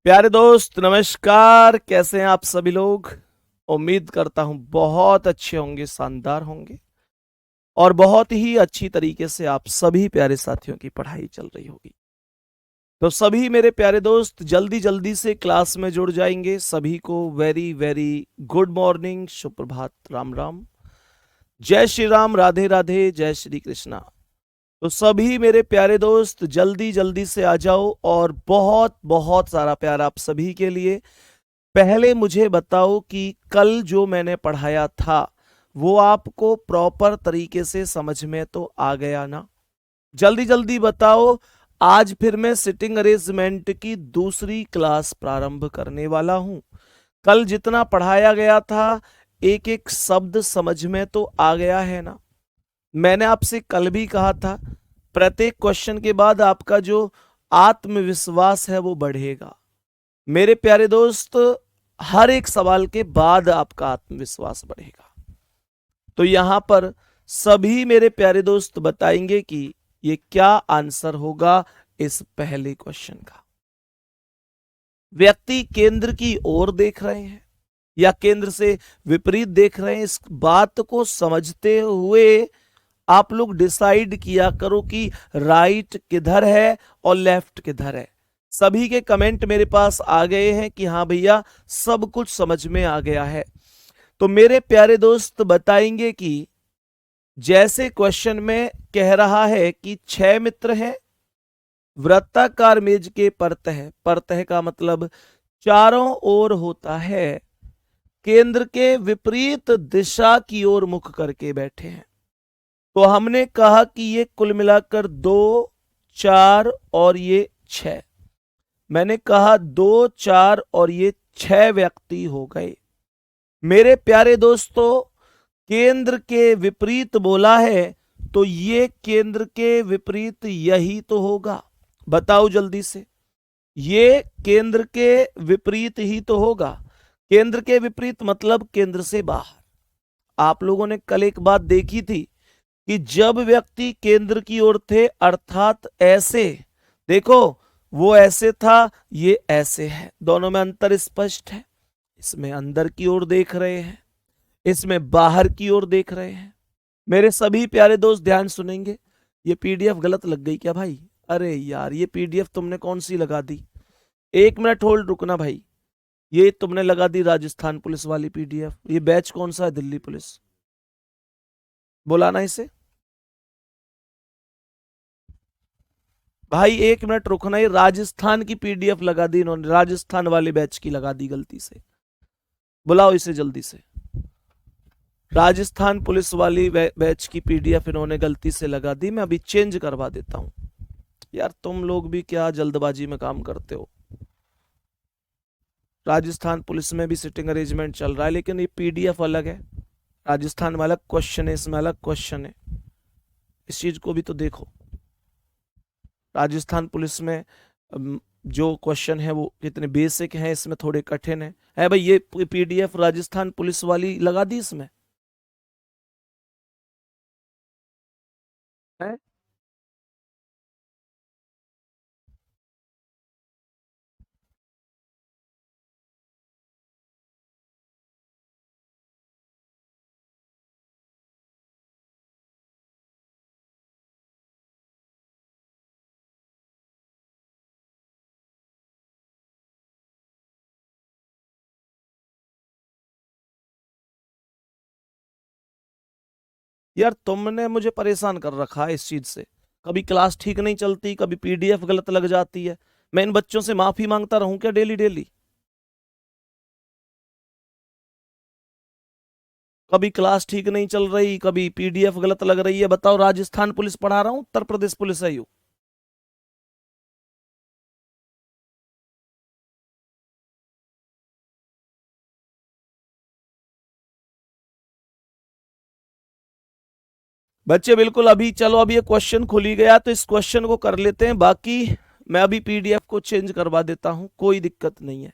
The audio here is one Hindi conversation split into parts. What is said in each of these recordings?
प्यारे दोस्त नमस्कार। कैसे हैं आप सभी लोग। उम्मीद करता हूं बहुत अच्छे होंगे, शानदार होंगे और बहुत ही अच्छी तरीके से आप सभी प्यारे साथियों की पढ़ाई चल रही होगी। तो सभी मेरे प्यारे दोस्त जल्दी जल्दी से क्लास में जुड़ जाएंगे। सभी को वेरी वेरी गुड मॉर्निंग, सुप्रभात, राम राम, जय श्री राम, राधे राधे, जय श्री कृष्णा। तो सभी मेरे प्यारे दोस्त जल्दी जल्दी से आ जाओ और बहुत बहुत सारा प्यार आप सभी के लिए। पहले मुझे बताओ कि कल जो मैंने पढ़ाया था वो आपको प्रॉपर तरीके से समझ में तो आ गया ना। जल्दी जल्दी बताओ। आज फिर मैं सिटिंग अरेंजमेंट की दूसरी क्लास प्रारंभ करने वाला हूं। कल जितना पढ़ाया गया था एक एक शब्द समझ में तो आ गया है ना। मैंने आपसे कल भी कहा था प्रत्येक क्वेश्चन के बाद आपका जो आत्मविश्वास है वो बढ़ेगा। मेरे प्यारे दोस्त हर एक सवाल के बाद आपका आत्मविश्वास बढ़ेगा। तो यहां पर सभी मेरे प्यारे दोस्त बताएंगे कि ये क्या आंसर होगा इस पहले क्वेश्चन का। व्यक्ति केंद्र की ओर देख रहे हैं या केंद्र से विपरीत देख रहे हैं, इस बात को समझते हुए आप लोग डिसाइड किया करो कि राइट किधर है और लेफ्ट किधर है। सभी के कमेंट मेरे पास आ गए हैं कि हाँ भैया सब कुछ समझ में आ गया है। तो मेरे प्यारे दोस्त बताएंगे कि जैसे क्वेश्चन में कह रहा है कि 6 मित्र हैं, वृत्ताकार मेज के परतः, परतः का मतलब चारों ओर होता है, केंद्र के विपरीत दिशा की ओर मुख करके बैठे हैं। तो हमने कहा कि ये कुल मिलाकर 2, 4 और ये 6। मैंने कहा 2, 4 और ये 6 व्यक्ति हो गए। मेरे प्यारे दोस्तों केंद्र के विपरीत बोला है तो ये केंद्र के विपरीत यही तो होगा। बताओ जल्दी से, ये केंद्र के विपरीत ही तो होगा। केंद्र के विपरीत मतलब केंद्र से बाहर। आप लोगों ने कल एक बात देखी थी कि जब व्यक्ति केंद्र की ओर थे अर्थात ऐसे, देखो वो ऐसे था, ये ऐसे है, दोनों में अंतर स्पष्ट है। इसमें अंदर की ओर देख रहे हैं, इसमें बाहर की ओर देख रहे हैं। मेरे सभी प्यारे दोस्त ध्यान सुनेंगे। ये पीडीएफ गलत लग गई क्या भाई? अरे यार ये पीडीएफ तुमने कौन सी लगा दी? 1 मिनट होल्ड रुकना भाई। ये तुमने लगा दी राजस्थान पुलिस वाली पीडीएफ। ये बैच कौन सा है? दिल्ली पुलिस। बुलाना इसे भाई। 1 मिनट रुकना। ही राजस्थान की पीडीएफ लगा दी इन्होंने, राजस्थान वाले बैच की लगा दी गलती से। बुलाओ इसे जल्दी से। राजस्थान पुलिस वाली बैच की पीडीएफ इन्होंने गलती से लगा दी। मैं अभी चेंज करवा देता हूं। यार तुम लोग भी क्या जल्दबाजी में काम करते हो। राजस्थान पुलिस में भी सिटिंग अरेंजमेंट चल रहा है लेकिन ये पीडीएफ अलग है। राजस्थान में अलग क्वेश्चन है, इसमें अलग क्वेश्चन है। इस चीज को भी तो देखो। राजस्थान पुलिस में जो क्वेश्चन है वो कितने बेसिक हैं, इसमें थोड़े कठिन है भाई। ये पीडीएफ राजस्थान पुलिस वाली लगा दी इसमें है। यार तुमने मुझे परेशान कर रखा है इस चीज से। कभी क्लास ठीक नहीं चलती, कभी पीडीएफ गलत लग जाती है। मैं इन बच्चों से माफी मांगता रहूं क्या डेली डेली? कभी क्लास ठीक नहीं चल रही, कभी पीडीएफ गलत लग रही है। बताओ, राजस्थान पुलिस पढ़ा रहा हूं, उत्तर प्रदेश पुलिस है यू? बच्चे बिल्कुल अभी चलो, अभी ये क्वेश्चन खुल ही गया तो इस क्वेश्चन को कर लेते हैं। बाकी मैं अभी पीडीएफ को चेंज करवा देता हूं, कोई दिक्कत नहीं है।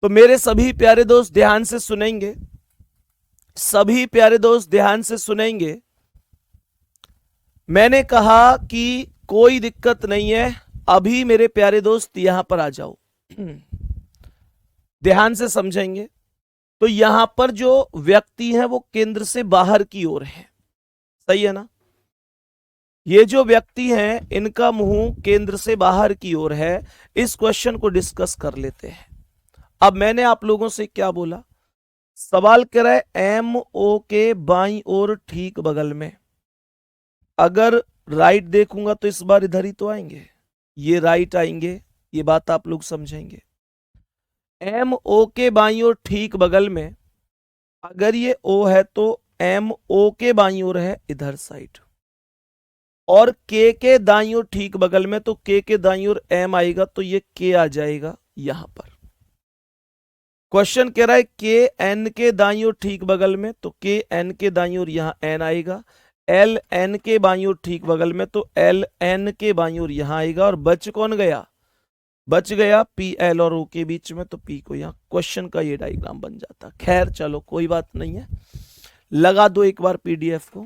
तो मेरे सभी प्यारे दोस्त ध्यान से सुनेंगे, सभी प्यारे दोस्त ध्यान से सुनेंगे। मैंने कहा कि कोई दिक्कत नहीं है। अभी मेरे प्यारे दोस्त यहां पर आ जाओ। ध्यान से समझेंगे तो यहां पर जो व्यक्ति है वो केंद्र से बाहर की ओर है, सही है ना। ये जो व्यक्ति हैं इनका मुंह केंद्र से बाहर की ओर है। इस क्वेश्चन को डिस्कस कर लेते हैं। अब मैंने आप लोगों से क्या बोला, सवाल कर रहा है एम ओ के बाईं ओर ठीक बगल में। अगर राइट देखूंगा तो इस बार इधर ही तो आएंगे, ये राइट आएंगे, ये बात आप लोग समझेंगे। एम ओ के बाईं ओर ठीक बगल में अगर ये ओ है तो एम ओ के बाईं ओर है इधर साइड, और के दाईं ओर ठीक बगल में तो के दाईं ओर एम आएगा तो ये के आ जाएगा यहां पर। क्वेश्चन कह रहा है के एन के दाईं ओर ठीक बगल में तो के एन के दाईं ओर यहां एन आएगा, एल एन के बाईं ओर ठीक बगल में तो एल एन के बाईं ओर यहां आएगा, और बच कौन गया, बच गया पी एल और ओ के बीच में, तो पी को यहां क्वेश्चन का ये डायग्राम बन जाता। खैर चलो कोई बात नहीं है, लगा दो एक बार पीडीएफ को।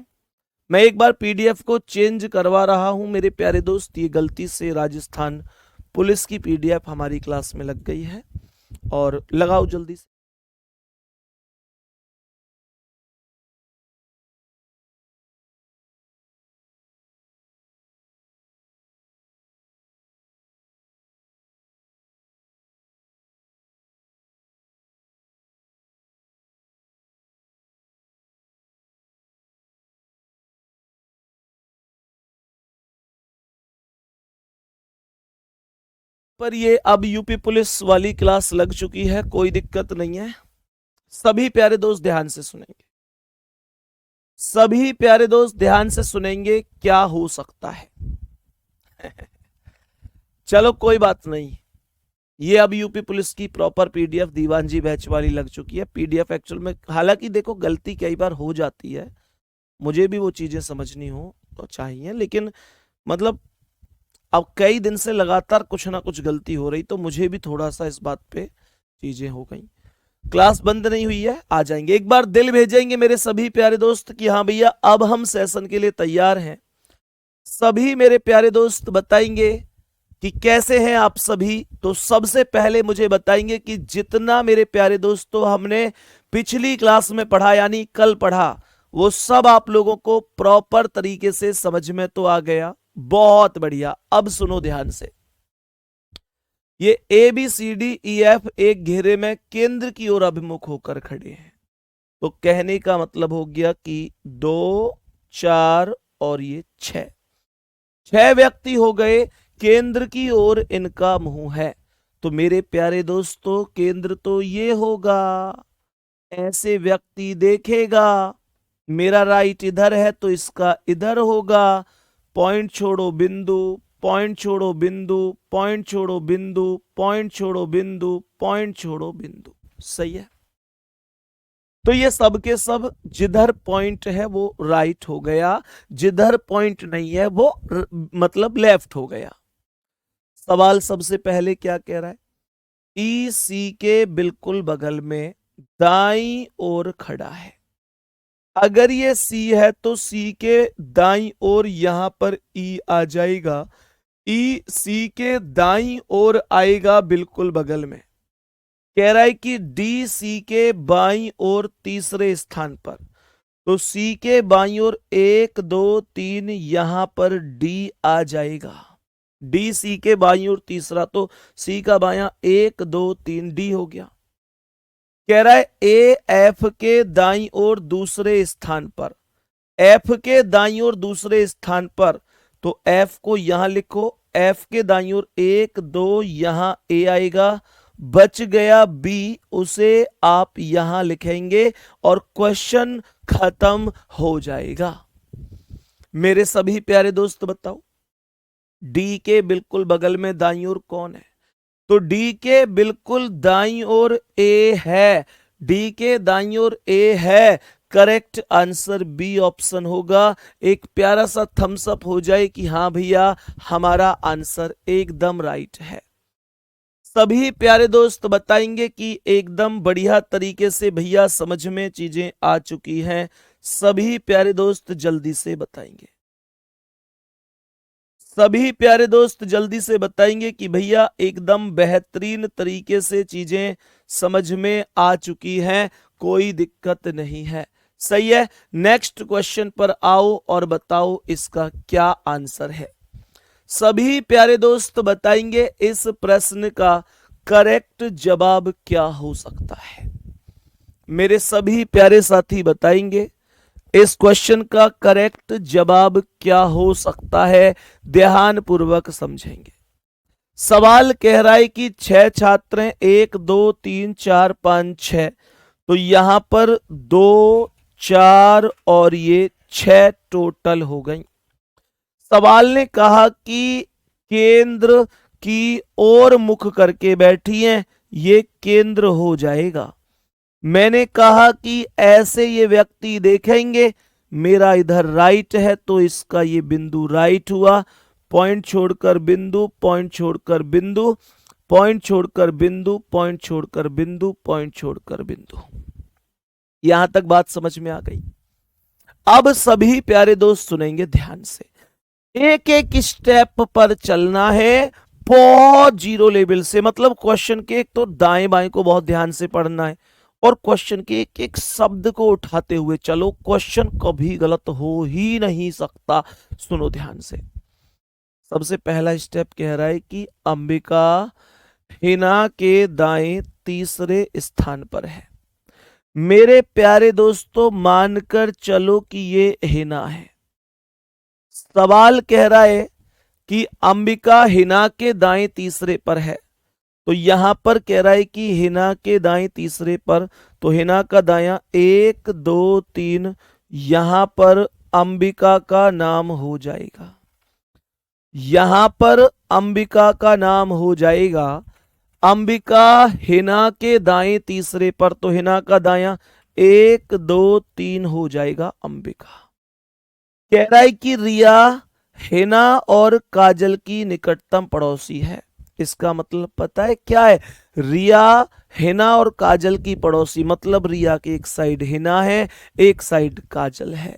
मैं एक बार पीडीएफ को चेंज करवा रहा हूं मेरे प्यारे दोस्त, ये गलती से राजस्थान पुलिस की पीडीएफ हमारी क्लास में लग गई है, और लगाओ जल्दी से। पर ये अब यूपी पुलिस वाली क्लास लग चुकी है, कोई दिक्कत नहीं है। सभी प्यारे दोस्त ध्यान से सुनेंगे, सभी प्यारे दोस्त ध्यान से सुनेंगे क्या हो सकता है। चलो कोई बात नहीं, ये अब यूपी पुलिस की प्रॉपर पीडीएफ दीवान जी बैच वाली लग चुकी है। पीडीएफ एक्चुअल में, हालांकि देखो गलती कई बार हो जाती है, मुझे भी वो चीजें समझनी हो तो चाहिए, लेकिन मतलब अब कई दिन से लगातार कुछ ना कुछ गलती हो रही, तो मुझे भी थोड़ा सा इस बात पे चीजें हो गई। क्लास बंद नहीं हुई है, आ जाएंगे। एक बार दिल भेजेंगे मेरे सभी प्यारे दोस्त कि हाँ भैया अब हम सेशन के लिए तैयार हैं। सभी मेरे प्यारे दोस्त बताएंगे कि कैसे हैं आप सभी। तो सबसे पहले मुझे बताएंगे कि जितना मेरे प्यारे दोस्तों हमने पिछली क्लास में पढ़ा यानी कल पढ़ा, वो सब आप लोगों को प्रॉपर तरीके से समझ में तो आ गया। बहुत बढ़िया। अब सुनो ध्यान से, ये A B C D E F एक घेरे में केंद्र की ओर अभिमुख होकर खड़े हैं, तो कहने का मतलब हो गया कि 2 4 और ये 6 व्यक्ति हो गए, केंद्र की ओर इनका मुंह है। तो मेरे प्यारे दोस्तों केंद्र तो ये होगा, ऐसे व्यक्ति देखेगा, मेरा राइट इधर है तो इसका इधर होगा। पॉइंट छोड़ो बिंदु, पॉइंट छोड़ो बिंदु, पॉइंट छोड़ो बिंदु, पॉइंट छोड़ो बिंदु, पॉइंट छोड़ो बिंदु। सही है। तो ये सब के सब जिधर पॉइंट है वो राइट हो गया, जिधर पॉइंट नहीं है वो मतलब लेफ्ट हो गया। सवाल सबसे पहले क्या कह रहा है, ई सी के बिल्कुल बगल में दाईं ओर खड़ा है। अगर ये सी है तो सी के दाईं ओर यहां पर ई आ जाएगा, ई सी के दाईं ओर आएगा बिल्कुल बगल में। कह रहा है कि डी सी के बाईं ओर तीसरे स्थान पर, तो सी के बाईं ओर 1 2 3 यहां पर डी आ जाएगा। डी सी के बाईं ओर तीसरा, तो सी का बायां 1 2 3 डी हो गया। कह रहा है ए एफ के दाईं ओर दूसरे स्थान पर, एफ के दाईं ओर दूसरे स्थान पर, तो एफ को यहां लिखो, एफ के दाईं ओर 1 2 यहां ए आएगा, बच गया बी, उसे आप यहां लिखेंगे और क्वेश्चन खत्म हो जाएगा। मेरे सभी प्यारे दोस्त बताओ डी के बिल्कुल बगल में दाईं ओर कौन है, तो डी के बिल्कुल दाईं ओर ए है, डी के दाईं ओर ए है। करेक्ट आंसर बी ऑप्शन होगा। एक प्यारा सा थम्स अप हो जाए कि हाँ भैया हमारा आंसर एकदम राइट है। सभी प्यारे दोस्त बताएंगे कि एकदम बढ़िया तरीके से भैया समझ में चीजें आ चुकी हैं। सभी प्यारे दोस्त जल्दी से बताएंगे, सभी प्यारे दोस्त जल्दी से बताएंगे कि भैया एकदम बेहतरीन तरीके से चीजें समझ में आ चुकी हैं, कोई दिक्कत नहीं है। सही है। नेक्स्ट क्वेश्चन पर आओ और बताओ इसका क्या आंसर है। सभी प्यारे दोस्त बताएंगे इस प्रश्न का करेक्ट जवाब क्या हो सकता है। मेरे सभी प्यारे साथी बताएंगे इस क्वेश्चन का करेक्ट जवाब क्या हो सकता है। ध्यान पूर्वक समझेंगे। सवाल कह रहा है कि 6 छात्र हैं, 1 2 3 4 5 6, तो यहां पर 2 4 और ये 6 टोटल हो गई। सवाल ने कहा कि केंद्र की ओर मुख करके बैठी हैं, ये केंद्र हो जाएगा। मैंने कहा कि ऐसे ये व्यक्ति देखेंगे, मेरा इधर राइट है तो इसका ये बिंदु राइट हुआ। पॉइंट छोड़कर बिंदु, पॉइंट छोड़कर बिंदु, पॉइंट छोड़कर बिंदु, पॉइंट छोड़कर बिंदु, पॉइंट छोड़कर बिंदु। यहां तक बात समझ में आ गई। अब सभी प्यारे दोस्त सुनेंगे ध्यान से, एक एक स्टेप पर चलना है बहुत जीरो लेवल से। मतलब क्वेश्चन के एक तो दाएं बाएं को बहुत ध्यान से पढ़ना है और क्वेश्चन के एक एक शब्द को उठाते हुए चलो। क्वेश्चन कभी गलत हो ही नहीं सकता। सुनो ध्यान से। सबसे पहला स्टेप कह रहा है कि अंबिका हिना के दाएं तीसरे स्थान पर है। मेरे प्यारे दोस्तों मानकर चलो कि ये हिना है। सवाल कह रहा है कि अंबिका हिना के दाएं तीसरे पर है, तो यहां पर कह रहा है कि हिना के दाएं तीसरे पर, तो हिना का दायां 1 2 3, यहां पर अंबिका का नाम हो जाएगा। यहां पर अंबिका का नाम हो जाएगा। अंबिका हिना के दाएं तीसरे पर, तो हिना का दायां 1 2 3 हो जाएगा अंबिका। कह रहा है कि रिया हिना और काजल की निकटतम पड़ोसी है। इसका मतलब पता है क्या है? रिया हिना और काजल की पड़ोसी, मतलब रिया के एक साइड हिना है, एक साइड काजल है।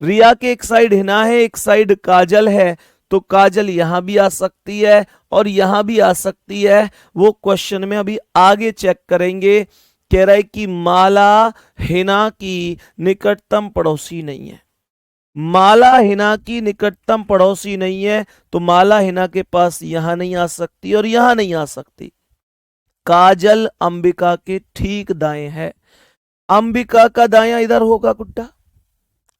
रिया के एक साइड हिना है, एक साइड काजल है, तो काजल यहां भी आ सकती है और यहां भी आ सकती है। वो क्वेश्चन में अभी आगे चेक करेंगे। कह रहा है कि माला हिना की निकटतम पड़ोसी नहीं है। माला हिना की निकटतम पड़ोसी नहीं है, तो माला हिना के पास यहां नहीं आ सकती और यहां नहीं आ सकती। काजल अंबिका के ठीक दाएं है। अंबिका का दायां इधर होगा गुड्डा।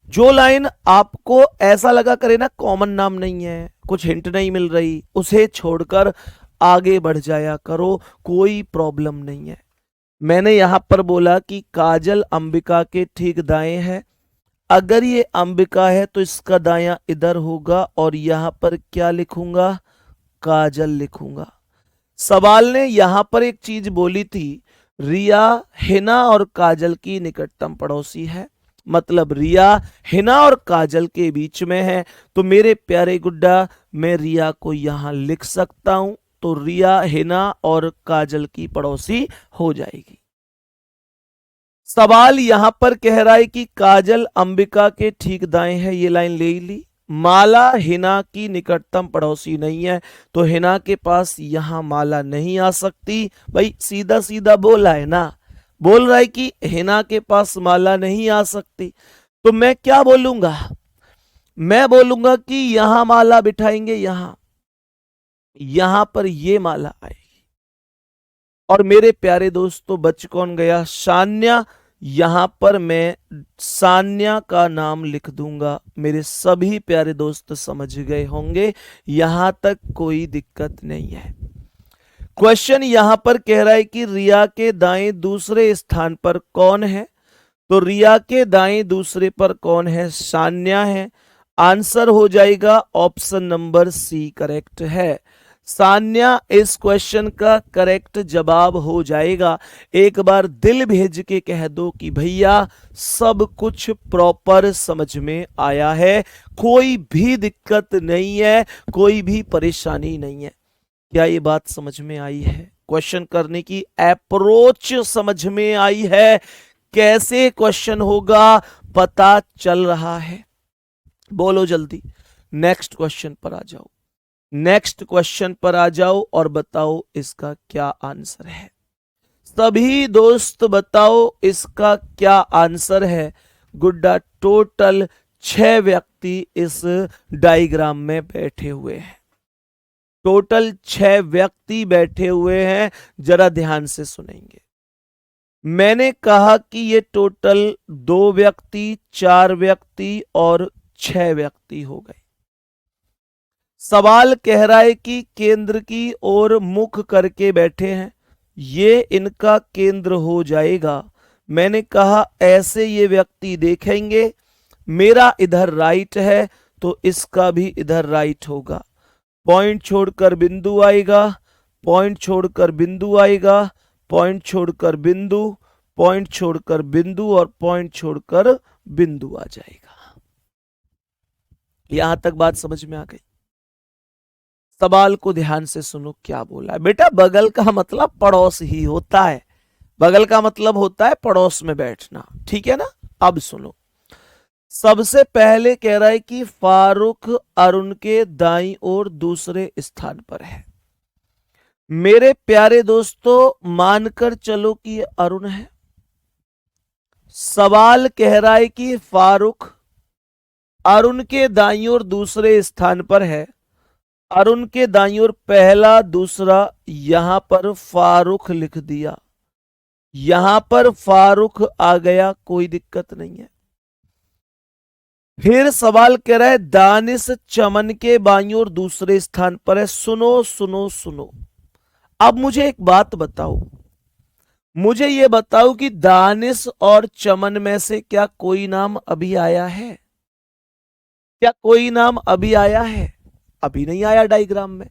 जो लाइन आपको ऐसा लगा करे ना कॉमन नाम नहीं है, कुछ हिंट नहीं मिल रही, उसे छोड़कर आगे बढ़ जाया करो, कोई प्रॉब्लम नहीं है। मैंने यहां पर बोला कि काजल अंबिका के ठीक दाएं है। अगर ये अंबिका है तो इसका दायां इधर होगा और यहां पर क्या लिखूंगा? काजल लिखूंगा। सवाल ने यहां पर एक चीज बोली थी, रिया हिना और काजल की निकटतम पड़ोसी है, मतलब रिया हिना और काजल के बीच में है। तो मेरे प्यारे गुड्डा, मैं रिया को यहां लिख सकता हूं, तो रिया हिना और काजल की पड़ोसी हो जाएगी। सवाल यहां पर कह रहा है कि काजल अंबिका के ठीक दाएं है, ये लाइन ले ली। माला हिना की निकटतम पड़ोसी नहीं है, तो हिना के पास यहां माला नहीं आ सकती। भाई सीधा सीधा बोला है ना, बोल रहा है कि हिना के पास माला नहीं आ सकती। तो मैं क्या बोलूंगा? मैं बोलूंगा कि यहां माला बिठाएंगे, यहां पर ये माला आएगी। और मेरे प्यारे दोस्तों बच कौन गया? सान्या। यहां पर मैं सान्या का नाम लिख दूंगा। मेरे सभी प्यारे दोस्त समझ गए होंगे, यहां तक कोई दिक्कत नहीं है। क्वेश्चन यहां पर कह रहा है कि रिया के दाएं दूसरे स्थान पर कौन है, तो रिया के दाएं दूसरे पर कौन है? सान्या है। आंसर हो जाएगा ऑप्शन नंबर सी करेक्ट है। सान्या इस क्वेश्चन का करेक्ट जवाब हो जाएगा। एक बार दिल भेज के कह दो कि भैया सब कुछ प्रॉपर समझ में आया है, कोई भी दिक्कत नहीं है, कोई भी परेशानी नहीं है। क्या ये बात समझ में आई है? क्वेश्चन करने की अप्रोच समझ में आई है? कैसे क्वेश्चन होगा पता चल रहा है? बोलो जल्दी। नेक्स्ट क्वेश्चन पर आ जाओ। नेक्स्ट क्वेश्चन पर आ जाओ और बताओ इसका क्या आंसर है। सभी दोस्त बताओ इसका क्या आंसर है। गुड्डा, टोटल 6 व्यक्ति इस डायग्राम में बैठे हुए हैं। टोटल 6 व्यक्ति बैठे हुए हैं, जरा ध्यान से सुनेंगे। मैंने कहा कि ये टोटल 2 व्यक्ति, 4 व्यक्ति और 6 व्यक्ति हो गए। सवाल कह रहा है कि केंद्र की ओर मुख करके बैठे हैं, ये इनका केंद्र हो जाएगा। मैंने कहा ऐसे ये व्यक्ति देखेंगे, मेरा इधर राइट है तो इसका भी इधर राइट होगा। पॉइंट छोड़कर बिंदु आएगा, पॉइंट छोड़कर बिंदु आएगा, पॉइंट छोड़कर बिंदु, पॉइंट छोड़कर बिंदु और पॉइंट छोड़कर बिंदु आ जाएगा। यहां तक बात समझ में आ गई। सवाल को ध्यान से सुनो, क्या बोला है बेटा। बगल का मतलब पड़ोस ही होता है, बगल का मतलब होता है पड़ोस में बैठना, ठीक है ना। अब सुनो, सबसे पहले कह रहा है कि फारूक अरुण के दाईं ओर दूसरे स्थान पर है। मेरे प्यारे दोस्तों, मानकर चलो कि अरुण है। सवाल कह रहा है कि फारूक अरुण के दाईं ओर दूसरे स्थान पर है। अरुण के दाईं ओर पहला, दूसरा, यहां पर फारूक लिख दिया, यहां पर फारूक आ गया, कोई दिक्कत नहीं है। फिर सवाल कह रहा है दानिश चमन के बाईं ओर दूसरे स्थान पर है। सुनो सुनो सुनो, अब मुझे एक बात बताओ, मुझे ये बताओ कि दानिश और चमन में से क्या कोई नाम अभी आया है? क्या कोई नाम अभी आया है? अभी नहीं आया डायग्राम में।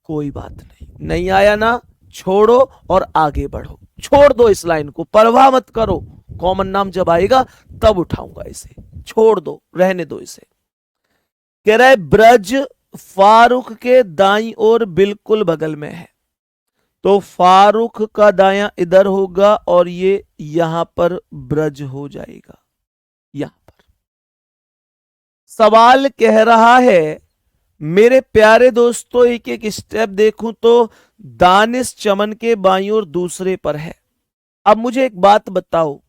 कोई बात नहीं, नहीं आया ना, छोड़ो और आगे बढ़ो। छोड़ दो इस लाइन को, परवाह मत करो, कॉमन नाम जब आएगा तब उठाऊंगा इसे। छोड़ दो, रहने दो इसे। कह रहा है ब्रज फारूक के दाईं ओर बिल्कुल बगल में है, तो फारूक का दायां इधर होगा और ये यहां पर ब्रज हो जाएगा। यहां पर सवाल कह रहा है, मेरे प्यारे दोस्तों, एक एक स्टेप देखूं तो दानिश चमन के बाईं ओर दूसरे पर है। अब मुझे एक बात बताओ,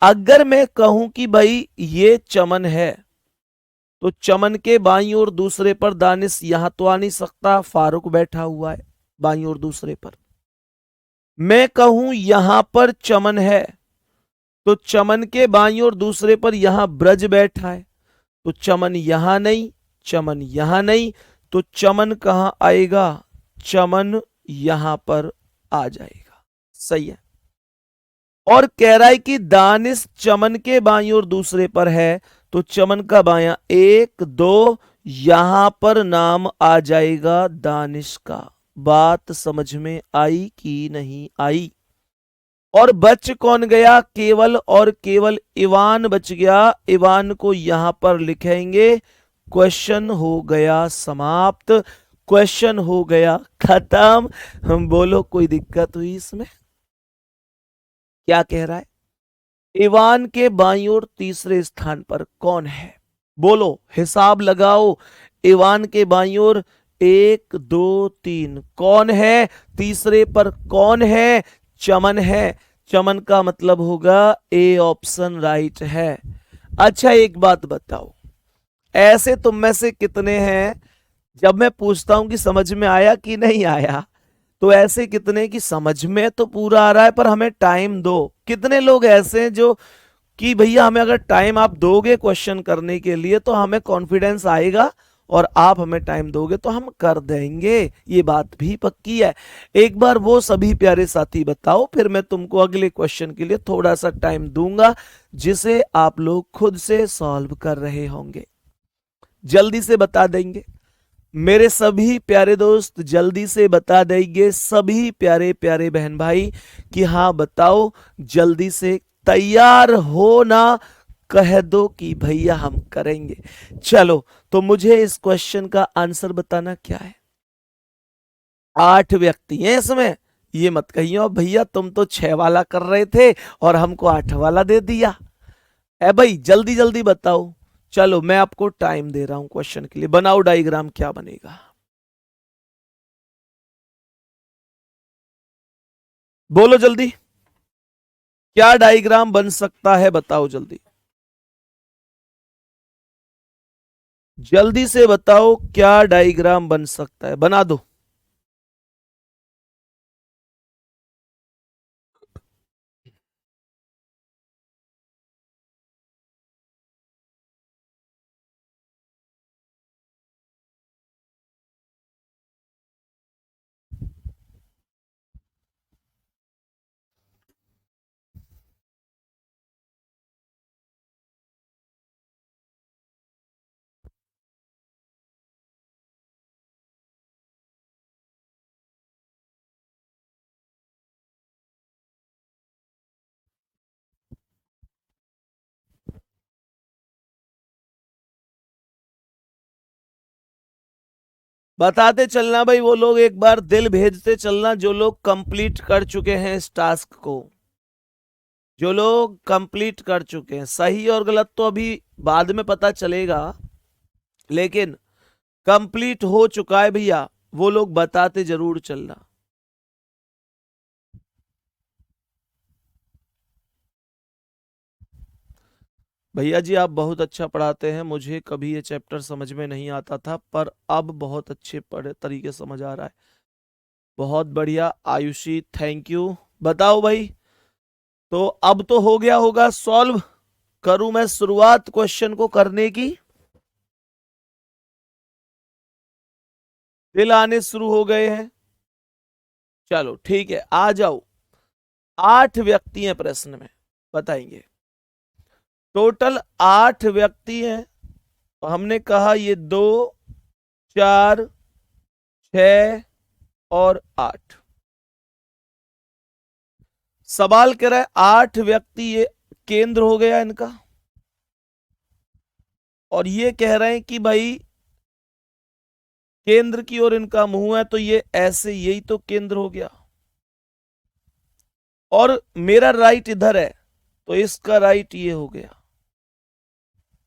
अगर मैं कहूं कि भाई ये चमन है, तो चमन के बाईं ओर दूसरे पर दानिश यहां तो आ नहीं सकता, फारूक बैठा हुआ है बाईं ओर दूसरे पर। मैं कहूं यहां पर चमन है, तो चमन के बाईं ओर दूसरे पर यहां ब्रज बैठा है, तो चमन यहां नहीं, चमन यहां नहीं, तो चमन कहां आएगा? चमन यहां पर आ जाएगा। सही है। और कह रहा है कि दानिश चमन के बाईं ओर दूसरे पर है, तो चमन का बायां 1 2, यहां पर नाम आ जाएगा दानिश का। बात समझ में आई कि नहीं आई? और बच कौन गया? केवल और केवल इवान बच गया। इवान को यहां पर लिखेंगे। क्वेश्चन हो गया समाप्त, क्वेश्चन हो गया खत्म। हम बोलो, कोई दिक्कत हुई इसमें? क्या कह रहा है? इवान के बाईं ओर तीसरे स्थान पर कौन है? बोलो, हिसाब लगाओ। इवान के बाईं ओर 1 2 3 कौन है? तीसरे पर कौन है? चमन है। चमन का मतलब होगा ए ऑप्शन राइट है। अच्छा, एक बात बताओ, ऐसे तुम में से कितने हैं, जब मैं पूछता हूं कि समझ में आया कि नहीं आया, तो ऐसे कितने कि समझ में तो पूरा आ रहा है पर हमें टाइम दो? कितने लोग ऐसे हैं जो कि भैया हमें अगर टाइम आप दोगे क्वेश्चन करने के लिए तो हमें कॉन्फिडेंस आएगा और आप हमें टाइम दोगे तो हम कर देंगे, ये बात भी पक्की है। एक बार वो सभी प्यारे साथी बताओ, फिर मैं तुमको अगले क्वेश्चन के लिए थोड़ा सा टाइम दूंगा जिसे आप लोग खुद से सॉल्व कर रहे होंगे। जल्दी से बता देंगे मेरे सभी प्यारे दोस्त, जल्दी से बता देंगे सभी प्यारे प्यारे बहन भाई कि हाँ बताओ, जल्दी से तैयार हो ना, कह दो कि भैया हम करेंगे। चलो, तो मुझे इस क्वेश्चन का आंसर बताना क्या है। 8 व्यक्ति हैं इसमें, ये मत कहियो भैया तुम तो 6 वाला कर रहे थे और हमको 8 वाला दे दिया है। भाई जल्दी जल्दी बताओ। चलो, मैं आपको टाइम दे रहा हूं क्वेश्चन के लिए। बनाओ डायग्राम, क्या बनेगा? बोलो जल्दी, क्या डायग्राम बन सकता है, बताओ जल्दी, जल्दी से बताओ क्या डायग्राम बन सकता है, बना दो। बताते चलना भाई, वो लोग एक बार दिल भेजते चलना जो लोग कंप्लीट कर चुके हैं इस टास्क को, जो लोग कंप्लीट कर चुके हैं। सही और गलत तो अभी बाद में पता चलेगा, लेकिन कंप्लीट हो चुका है भैया, वो लोग बताते जरूर चलना। भैया जी आप बहुत अच्छा पढ़ाते हैं, मुझे कभी ये चैप्टर समझ में नहीं आता था, पर अब बहुत अच्छे पढ़े तरीके समझ आ रहा है। बहुत बढ़िया आयुषी, थैंक यू। बताओ भाई, तो अब तो हो गया होगा सॉल्व, करूं मैं शुरुआत क्वेश्चन को करने की? दिल आने शुरू हो गए हैं, चलो ठीक है, आ जाओ। 8 व्यक्ति हैं प्रश्न में, बताएंगे। टोटल 8 व्यक्ति हैं, तो हमने कहा ये 2, 4, 6 और 8। सवाल कह रहा है 8 व्यक्ति, ये केंद्र हो गया इनका, और ये कह रहे हैं कि भाई केंद्र की ओर इनका मुंह है, तो ये ऐसे, यही तो केंद्र हो गया। और मेरा राइट इधर है, तो इसका राइट ये हो गया।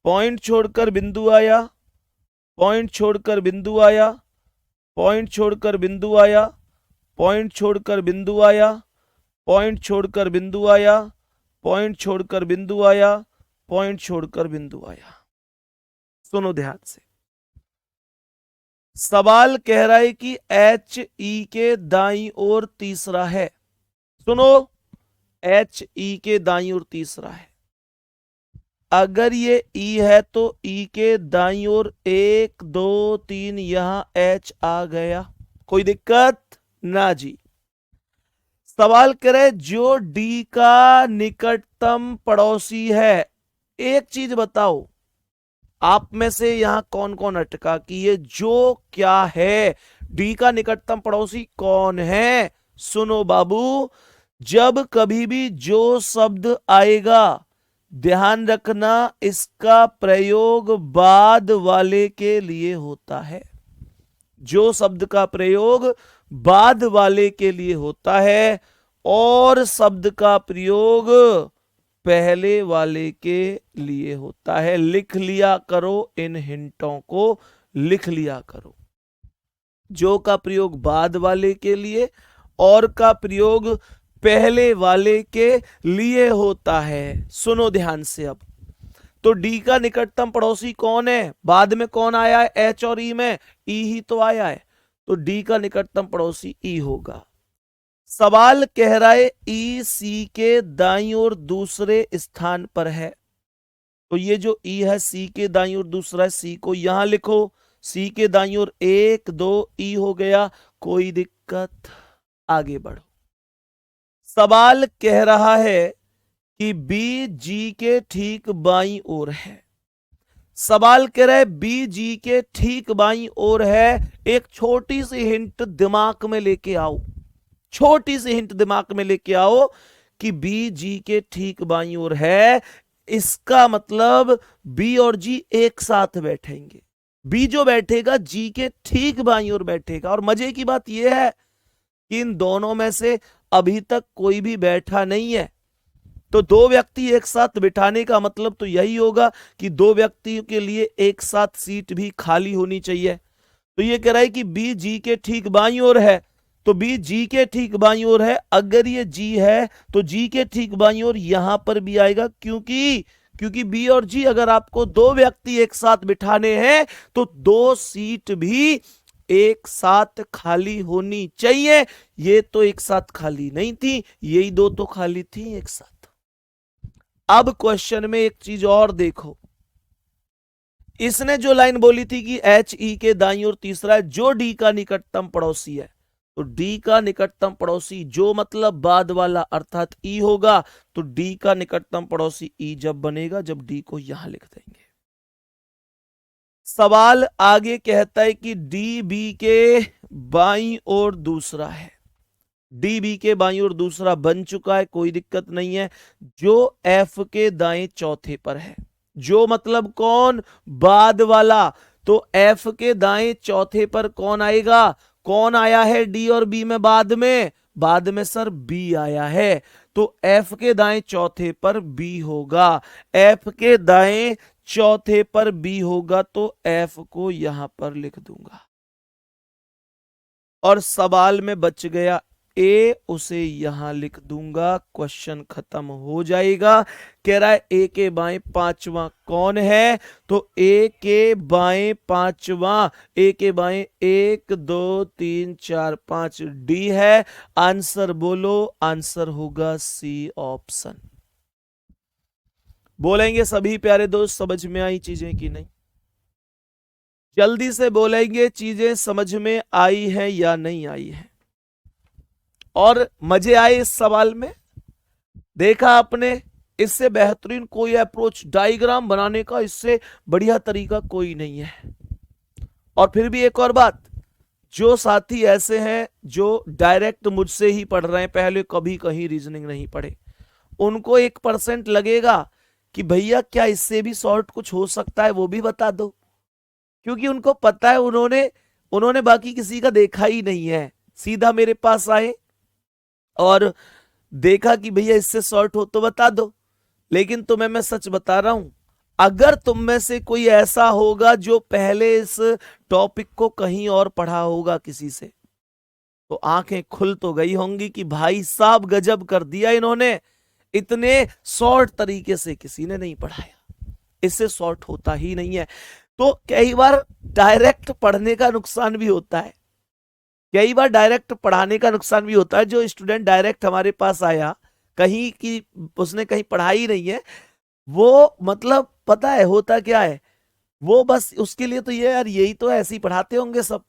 पॉइंट छोड़कर बिंदु आया, पॉइंट छोड़कर बिंदु आया, पॉइंट छोड़कर बिंदु आया, पॉइंट छोड़कर बिंदु आया, पॉइंट छोड़कर बिंदु आया, पॉइंट छोड़कर बिंदु आया, पॉइंट छोड़कर बिंदु आया। सुनो ध्यान से, सवाल कह रहा है कि एच ई के दाईं ओर तीसरा है। सुनो, एच ई के दाईं ओर तीसरा है। अगर ये ई है तो ई के दाईं ओर 1 2 3 यहां एच आ गया, कोई दिक्कत ना जी। सवाल करे जो डी का निकटतम पड़ोसी है, एक चीज बताओ, आप में से यहां कौन कौन अटका कि ये जो क्या है, डी का निकटतम पड़ोसी कौन है? सुनो बाबू, जब कभी भी जो शब्द आएगा, ध्यान रखना इसका प्रयोग बाद वाले के लिए होता है। जो शब्द का प्रयोग बाद वाले के लिए होता है, और शब्द का प्रयोग पहले वाले के लिए होता है। लिख लिया करो, इन हिंटों को लिख लिया करो। जो का प्रयोग बाद वाले के लिए, और का प्रयोग पहले वाले के लिए होता है। सुनो ध्यान से अब, तो डी का निकटतम पड़ोसी कौन है? बाद में कौन आया है? एच और ई में ई ही तो आया है, तो डी का निकटतम पड़ोसी ई होगा। सवाल कह रहा है ई सी के दाईं ओर दूसरे स्थान पर है, तो ये जो ई है सी के दाईं ओर दूसरा है, सी को यहां लिखो। सी के दाईं ओर 1 2 ई हो गया, कोई दिक्कत? आगे बढ़ो। सवाल कह रहा है कि बी जी के ठीक बाईं ओर है। सवाल कह रहा है बी जी के ठीक बाईं ओर है। एक छोटी सी हिंट दिमाग में लेके आओ, छोटी सी हिंट दिमाग में लेके आओ कि बी जी के ठीक बाईं ओर है, इसका मतलब बी और जी एक साथ बैठेंगे। बी जो बैठेगा जी के ठीक बाईं ओर बैठेगा। और मजे की बात यह है कि इन दोनों में से अभी तक कोई भी बैठा नहीं है, तो 2 व्यक्ति एक साथ बिठाने का मतलब तो यही होगा कि 2 व्यक्तियों के लिए एक साथ सीट भी खाली होनी चाहिए। तो ये कह रहा है कि बी जी के ठीक बाईं ओर है, तो बी जी के ठीक बाईं ओर है। अगर ये जी है तो जी के ठीक बाईं ओर यहां पर भी आएगा, क्योंकि बी और जी अगर आपको दो व्यक्ति एक साथ बिठाने हैं तो दो सीट भी एक साथ खाली होनी चाहिए। ये तो एक साथ खाली नहीं थी, यही दो तो खाली थी एक साथ। अब क्वेश्चन में एक चीज और देखो, इसने जो लाइन बोली थी कि एच ई के दाईं ओर तीसरा है जो डी का निकटतम पड़ोसी है, तो डी का निकटतम पड़ोसी जो मतलब बाद वाला अर्थात ई होगा, तो डी का निकटतम पड़ोसी ई जब बनेगा जब डी को यहां लिख देंगे। सवाल आगे कहता है कि डी बी के बाईं ओर दूसरा है। डी बी के बाईं ओर दूसरा बन चुका है, कोई दिक्कत नहीं है, जो एफ के दाएं चौथे पर है। जो मतलब कौन? बाद वाला। तो एफ के दाएं चौथे पर कौन आएगा? कौन आया है डी और बी में बाद में? बाद में सर बी आया है, तो एफ के दाएं चौथे पर बी होगा। एफ के दाएं चौथे पर बी होगा तो एफ को यहां पर लिख दूंगा और सवाल में बच गया ए, उसे यहां लिख दूंगा, क्वेश्चन खत्म हो जाएगा। कह रहा है ए के बाएं पांचवा कौन है? तो ए के बाएं पांचवा, ए के बाएं 1 2 3 4 5 डी है। आंसर बोलो, आंसर होगा सी ऑप्शन। बोलेंगे सभी प्यारे दोस्त, समझ में आई चीजें कि नहीं? जल्दी से बोलेंगे चीजें समझ में आई है या नहीं आई है। और मजे आए इस सवाल में? देखा आपने, इससे बेहतरीन कोई अप्रोच डायग्राम बनाने का, इससे बढ़िया तरीका कोई नहीं है। और फिर भी एक और बात, जो साथी ऐसे हैं जो डायरेक्ट मुझसे ही पढ़ रहे हैं, पहले कभी कहीं रीजनिंग नहीं पढ़े, उनको 1% लगेगा कि भैया क्या इससे भी शॉर्ट कुछ हो सकता है, वो भी बता दो। क्योंकि उनको पता है, उन्होंने बाकी किसी का देखा ही नहीं है, सीधा मेरे पास आए और देखा कि भैया इससे शॉर्ट हो तो बता दो। लेकिन तुम्हें मैं सच बता रहा हूं, अगर तुम में से कोई ऐसा होगा जो पहले इस टॉपिक को कहीं और पढ़ा होगा किसी से, तो आंखें खुल तो गई होंगी कि भाई साहब गजब कर दिया इन्होंने, इतने शॉर्ट तरीके से किसी ने नहीं पढ़ाया, इससे शॉर्ट होता ही नहीं है। तो कई बार डायरेक्ट पढ़ने का नुकसान भी होता है, कई बार डायरेक्ट पढ़ाने का नुकसान भी होता है। जो स्टूडेंट डायरेक्ट हमारे पास आया, कहीं की उसने कहीं पढ़ाई नहीं है, वो मतलब पता है होता क्या है, वो बस उसके लिए तो ये यार यही तो ऐसे ही पढ़ाते होंगे सब।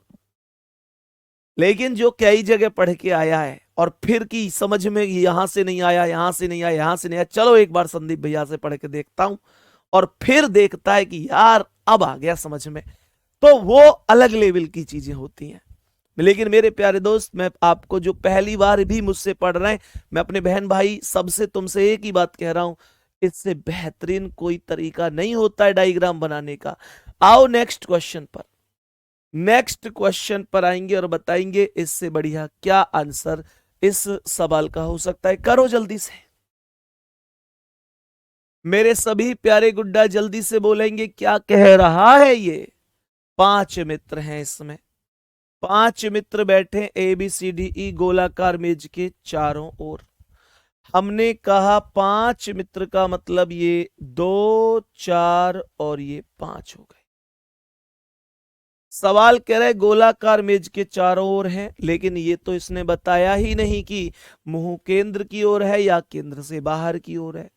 लेकिन जो कई जगह पढ़ के आया है और फिर की समझ में यहां से नहीं आया, यहां से नहीं आया, यहां से नहीं आया, चलो एक बार संदीप भैया से पढ़ के देखता हूं, और फिर देखता है कि यार अब आ गया समझ में, तो वो अलग लेवल की चीजें होती हैं। लेकिन मेरे प्यारे दोस्त, मैं आपको जो पहली बार भी मुझसे पढ़ रहे हैं, मैं अपने बहन भाई सबसे तुमसे एक ही बात कह रहा हूं, इससे बेहतरीन कोई तरीका नहीं होता है डायग्राम बनाने का। आओ नेक्स्ट क्वेश्चन पर, नेक्स्ट क्वेश्चन पर आएंगे और बताएंगे इससे बढ़िया क्या आंसर इस सवाल का हो सकता है। करो जल्दी से मेरे सभी प्यारे गुड्डा, जल्दी से बोलेंगे क्या कह रहा है ये। 5 मित्र हैं इसमें, 5 मित्र बैठे ABCDE गोलाकार मेज के चारों ओर। हमने कहा 5 मित्र का मतलब ये 2 4 और ये 5 हो गए। सवाल कह रहे गोलाकार मेज के चारों ओर हैं, लेकिन ये तो इसने बताया ही नहीं कि मुंह केंद्र की ओर है या केंद्र से बाहर की ओर है।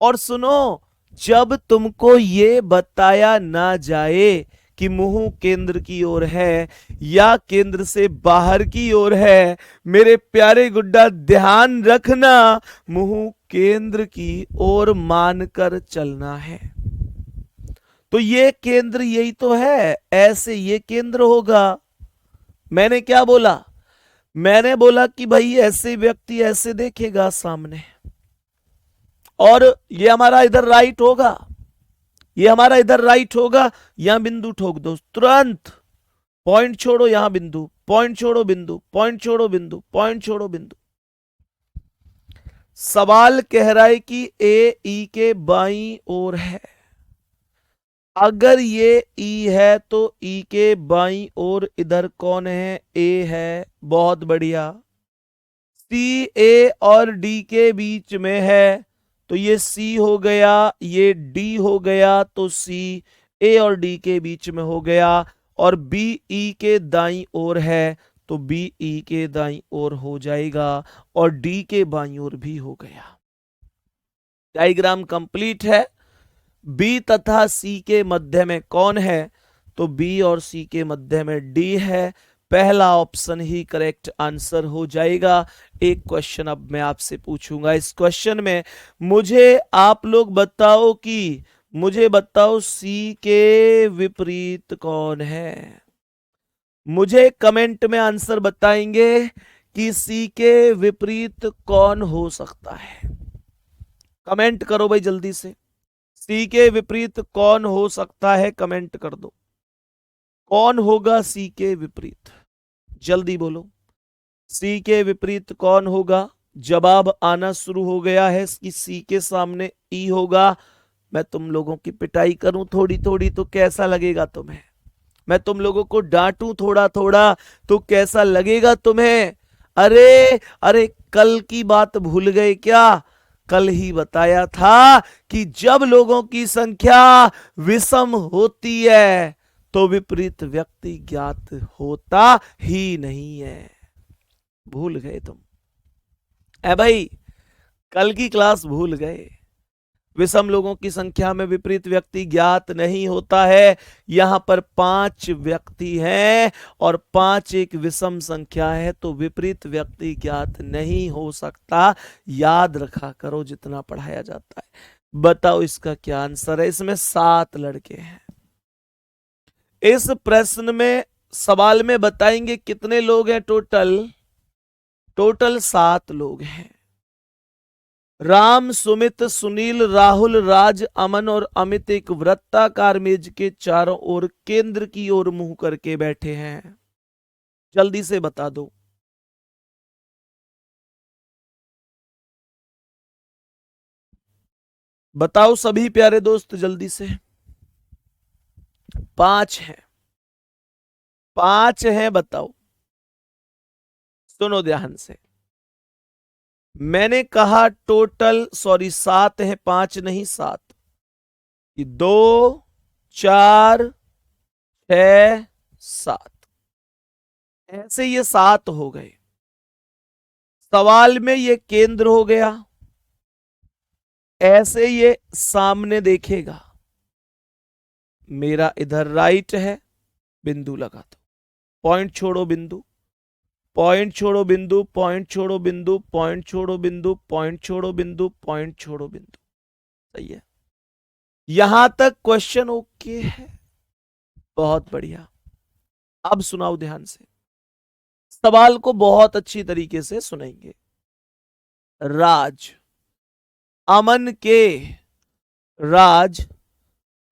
और सुनो, जब तुमको ये बताया ना जाए कि मुंह केंद्र की ओर है या केंद्र से बाहर की ओर है, मेरे प्यारे गुड्डा ध्यान रखना, मुंह केंद्र की ओर मानकर चलना है। तो ये केंद्र यही तो है, ऐसे ये केंद्र होगा। मैंने क्या बोला? मैंने बोला कि भाई ऐसे व्यक्ति ऐसे देखेगा सामने, और ये हमारा इधर राइट होगा, ये हमारा इधर राइट होगा। यहां बिंदु ठोक दो तुरंत, पॉइंट छोड़ो, यहां बिंदु, पॉइंट छोड़ो बिंदु, पॉइंट छोड़ो बिंदु, पॉइंट छोड़ो बिंदु। सवाल कह रहा है कि ए ई के बाईं ओर है, अगर ये ई है तो ई के बाईं ओर इधर कौन है? ए है। बहुत बढ़िया। सी ए और डी के बीच में है तो ये सी हो गया, ये डी हो गया, तो सी ए और डी के बीच में हो गया। और बी ई के दाईं ओर है तो बी ई के दाईं ओर हो जाएगा, और डी के बाईं ओर भी हो गया। डायग्राम कंप्लीट है। बी तथा सी के मध्य में कौन है? तो बी और सी के मध्य में डी है। पहला ऑप्शन ही करेक्ट आंसर हो जाएगा। एक क्वेश्चन अब मैं आपसे पूछूंगा। इस क्वेश्चन में मुझे आप लोग बताओ कि मुझे बताओ सी के विपरीत कौन है। मुझे कमेंट में आंसर बताएंगे कि सी के विपरीत कौन हो सकता है। कमेंट करो भाई जल्दी से। सी के विपरीत कौन हो सकता है? कमेंट कर दो। कौन होगा सी के विपरीत? जल्दी बोलो। सी के विपरीत कौन होगा? जवाब आना शुरू हो गया है कि सी के सामने ई होगा। मैं तुम लोगों की पिटाई करूं थोड़ी थोड़ी तो कैसा लगेगा तुम्हें? मैं तुम लोगों को डांटूं थोड़ा थोड़ा तो कैसा लगेगा तुम्हें? अरे अरे, कल की बात भूल गए क्या? कल ही बताया था कि जब लोगों की संख्या विषम होती है तो विपरीत व्यक्ति ज्ञात होता ही नहीं है। भूल गए तुम? ए भाई, कल की क्लास भूल गए? विषम लोगों की संख्या में विपरीत व्यक्ति ज्ञात नहीं होता है। यहां पर 5 व्यक्ति हैं और 5 एक विषम संख्या है तो विपरीत व्यक्ति ज्ञात नहीं हो सकता। याद रखा करो जितना पढ़ाया जाता है। बताओ इसका क्या आंसर है? इसमें 7 लड़के हैं। इस प्रश्न में सवाल में बताएंगे कितने लोग हैं टोटल? टोटल 7 लोग हैं। राम, सुमित, सुनील, राहुल, राज, अमन और अमित एक वृत्ताकार मेज के चारों ओर केंद्र की ओर मुंह करके बैठे हैं। जल्दी से बता दो। बताओ सभी प्यारे दोस्त जल्दी से। 5 हैं। 5 हैं, बताओ। सुनो ध्यान से। मैंने कहा टोटल, सॉरी 7 है, 5 नहीं 7। 2 4 6 7, ऐसे ये 7 हो गए। सवाल में ये केंद्र हो गया। ऐसे ये सामने देखेगा। मेरा इधर राइट है, बिंदु लगा दो। पॉइंट छोड़ो बिंदु, पॉइंट छोड़ो बिंदु, पॉइंट छोड़ो बिंदु, पॉइंट छोड़ो बिंदु, पॉइंट छोड़ो बिंदु, पॉइंट छोड़ो बिंदु। सही है। यहां तक क्वेश्चन ओके है? बहुत बढ़िया। अब सुनाओ ध्यान से। सवाल को बहुत अच्छी तरीके से सुनेंगे। राज अमन के राज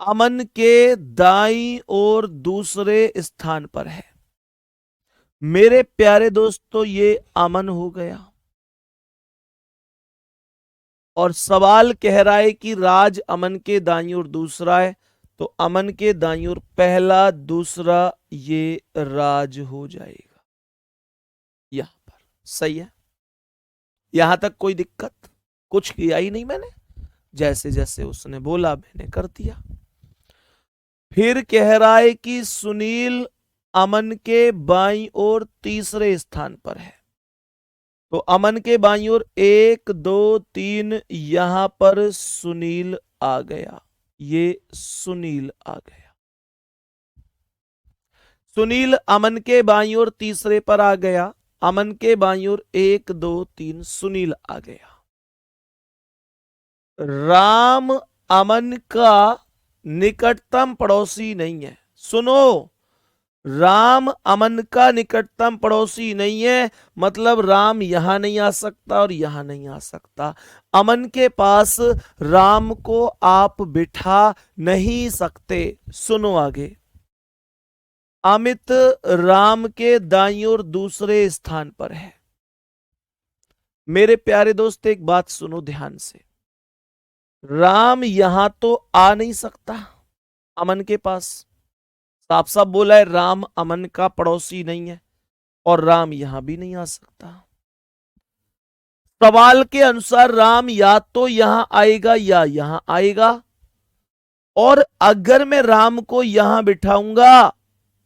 अमन के दाईं ओर दूसरे स्थान पर है। मेरे प्यारे दोस्तों, ये अमन हो गया। और सवाल कह रहा है कि राज अमन के दाईं ओर दूसरा है, तो अमन के दाईं ओर पहला, दूसरा, ये राज हो जाएगा यहां पर। सही है। यहां तक कोई दिक्कत? कुछ किया ही नहीं मैंने, जैसे जैसे उसने बोला मैंने कर दिया। फिर कह रहा है कि सुनील अमन के बाईं ओर तीसरे स्थान पर है, तो अमन के बाईं ओर 1 2 3, यहां पर सुनील आ गया। ये सुनील आ गया। सुनील अमन के बाईं ओर तीसरे पर आ गया। अमन के बाईं ओर 1 2 3, सुनील आ गया। राम अमन का निकटतम पड़ोसी नहीं है। सुनो, राम अमन का निकटतम पड़ोसी नहीं है, मतलब राम यहां नहीं आ सकता और यहां नहीं आ सकता। अमन के पास राम को आप बिठा नहीं सकते। सुनो आगे। अमित राम के दाईं ओर दूसरे स्थान पर है। मेरे प्यारे दोस्त एक बात सुनो ध्यान से। राम यहां तो आ नहीं सकता, अमन के पास। साफ साफ बोला है राम अमन का पड़ोसी नहीं है, और राम यहां भी नहीं आ सकता। सवाल के अनुसार राम या तो यहां आएगा या यहां आएगा, और अगर मैं राम को यहां बिठाऊंगा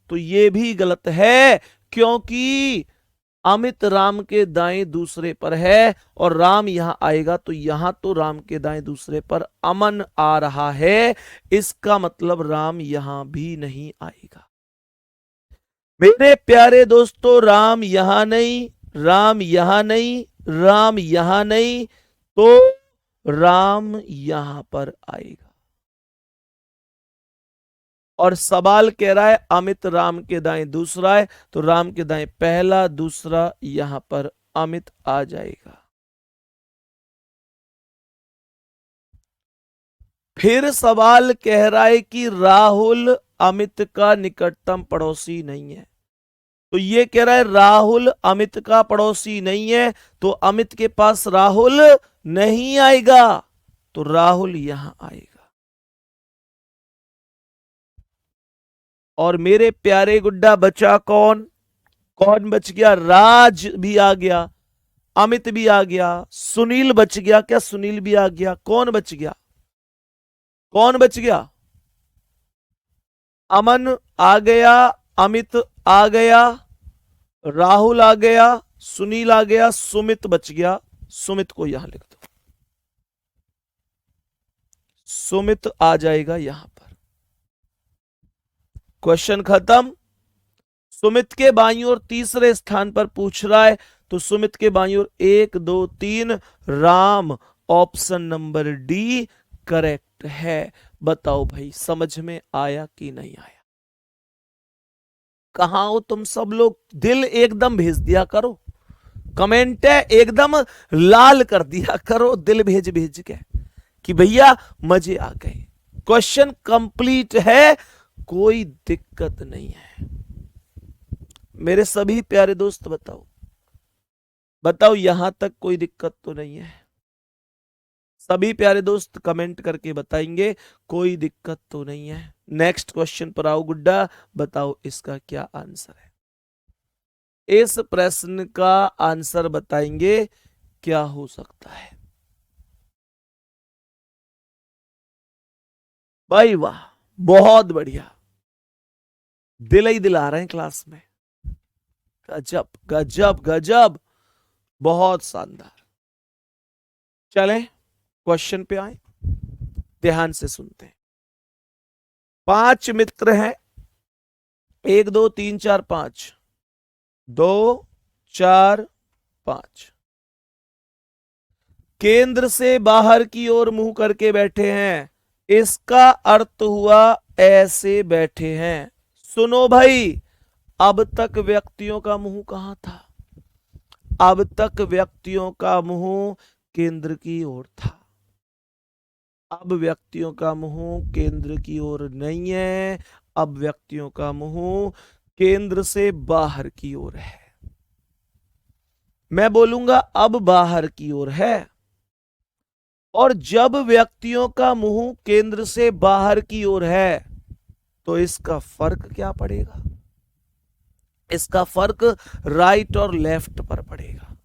तो यह भी गलत है, क्योंकि अमित राम के दाएं दूसरे पर है, और राम यहां आएगा तो यहां तो राम के दाएं दूसरे पर अमन आ रहा है, इसका मतलब राम यहां भी नहीं आएगा। मेरे प्यारे दोस्तों, राम यहां नहीं, राम यहां नहीं, राम यहां नहीं, तो राम यहां पर आएगा। और सवाल कह रहा है अमित राम के दाएं दूसरा है, तो राम के दाएं पहला, दूसरा, यहां पर अमित आ जाएगा। फिर सवाल कह रहा है कि राहुल अमित का निकटतम पड़ोसी नहीं है, तो ये कह रहा है राहुल अमित का पड़ोसी नहीं है, तो अमित के पास राहुल नहीं आएगा, तो राहुल यहां आएगा। और मेरे प्यारे गुड्डा, बचा कौन? कौन बच गया? राज भी आ गया, अमित भी आ गया, सुनील बच गया। क्या सुनील भी आ गया? कौन बच गया? कौन बच गया? अमन आ गया, अमित आ गया, राहुल आ गया, सुनील आ गया, सुमित बच गया। सुमित को यहां लिख दो, सुमित आ जाएगा यहां पर। क्वेश्चन खत्म। सुमित के बाईं ओर तीसरे स्थान पर पूछ रहा है, तो सुमित के बाईं ओर 1 2 3 Ram, option number D correct है। बताओ भाई, समझ में आया कि नहीं आया? कहां हो तुम सब लोग? दिल एकदम भेज दिया करो, कमेंट है एकदम लाल कर दिया करो, दिल भेज भेज के, कि भैया मजे आ गए। क्वेश्चन कंप्लीट है, कोई दिक्कत नहीं है। मेरे सभी प्यारे दोस्त बताओ, बताओ यहां तक कोई दिक्कत तो नहीं है? सभी प्यारे दोस्त कमेंट करके बताएंगे कोई दिक्कत तो नहीं है। नेक्स्ट क्वेश्चन पर आओ गुड्डा, बताओ इसका क्या आंसर है? इस प्रश्न का आंसर बताएंगे क्या हो सकता है। भाई वाह, बहुत बढ़िया, दिल ही दिला रहे हैं क्लास में। गजब गजब गजब, बहुत शानदार। चलें क्वेश्चन पे आए, ध्यान से सुनते हैं। 5 मित्र हैं, 1 2 3 4 5, 2 4 5, केंद्र से बाहर की ओर मुंह करके बैठे हैं, इसका अर्थ हुआ ऐसे बैठे हैं। सुनो भाई, अब तक व्यक्तियों का मुंह कहां था? अब तक व्यक्तियों का मुंह केंद्र की ओर था, अब व्यक्तियों का मुंह केंद्र की ओर नहीं है, अब व्यक्तियों का मुंह केंद्र से बाहर की ओर है। मैं बोलूंगा अब बाहर की ओर है, और जब व्यक्तियों का मुंह केंद्र से बाहर की ओर है, तो इसका फर्क क्या पड़ेगा? इसका फर्क राइट और लेफ्ट पर पड़ेगा।